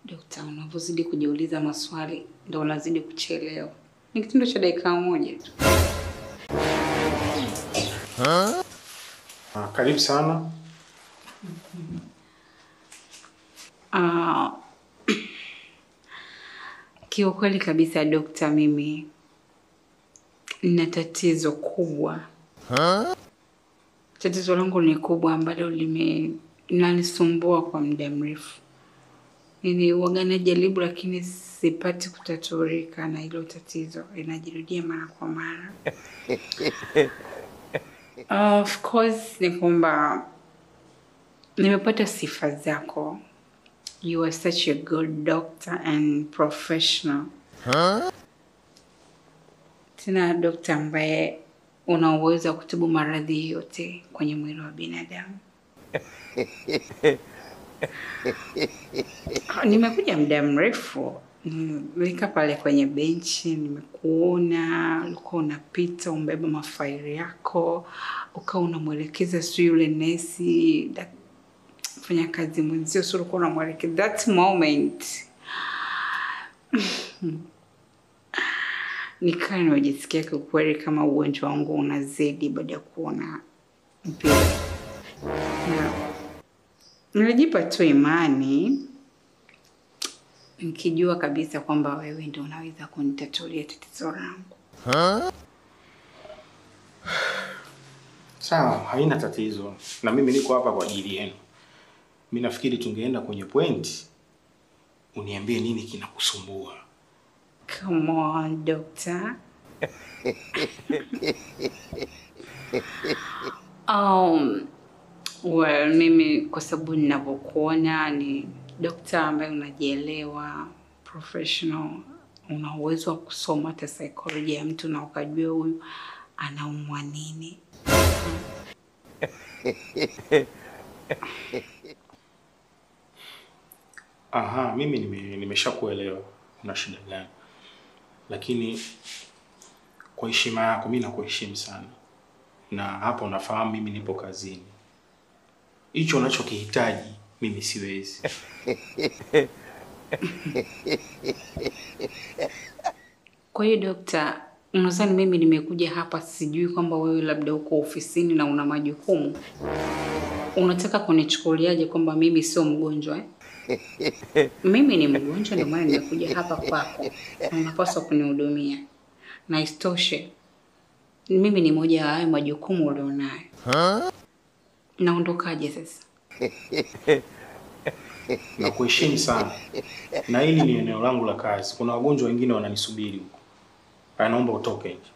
Dokta, unapozidi kujiuliza maswali ndio unazidi kuchelewa. Ni kitendo cha dakika moja tu. Karibu sana. Kiukweli kabisa dokta, mimi nina tatizo kubwa. Tatizo langu ni kubwa ambalo linanisumbua kwa muda mrefu. Huwaga najaribu lakini sipati kutatulika na hilo tatizo. Linajirudia mara kwa mara. Of course ni kwamba nimepata sifa zako. You are such a good doctor and professional. Tena dokta ambaye una uwezo wa kutibu maradhi yote kwenye mwili wa binadamu. Nimekuja muda mrefu. Nilikaa pale kwenye benchi, nimekuona, ulikuwa unapita, umbeba mafaili yako, ukawa unamwelekeza yule nesi, fanya kazi mwenzio, sio ulikuwa unamwelekeza. That moment nikaa nimejisikia kwa kweli kama ugonjwa wangu unazidi baada ya kuona mpira. Na nilijipa tu imani nikijua kabisa kwamba wewe ndio unaweza kunitatulia tatizo langu. Sawa, haina tatizo. Na mimi niko hapa kwa ajili yenu. Mimi nafikiri tungeenda kwenye point. Uniambie nini kinakusumbua. Come on, doctor. Well, mimi kwa sababu ninavyokuona ni doctor ambaye unajielewa, professional, una uwezo wa kusoma hata saikolojia ya mtu na ukajua huyu anaumwa nini. Mimi nimeshakuelewa una shida gani. Lakini kwa heshima yako mimi nakuheshimu sana. Na hapa unafahamu mimi nipo kazini. Hicho unachokihitaji mimi siwezi. Kwa hiyo dokta, unadhani mimi nimekuja hapa sijui kwamba wewe labda uko ofisini na una majukumu? Unataka kunichukuliaje kwamba mimi sio mgonjwa? Mimi ni mgonjwa, ndio maana nimekuja hapa kwako. Unapaswa kunihudumia. Na isitoshe, mimi ni moja ya hayo majukumu ulionayo. Naondokaje sasa? Nakuheshimu sana. Na hili ni eneo langu la kazi. Kuna wagonjwa wengine wananisubiri huko. Naomba utoke nje.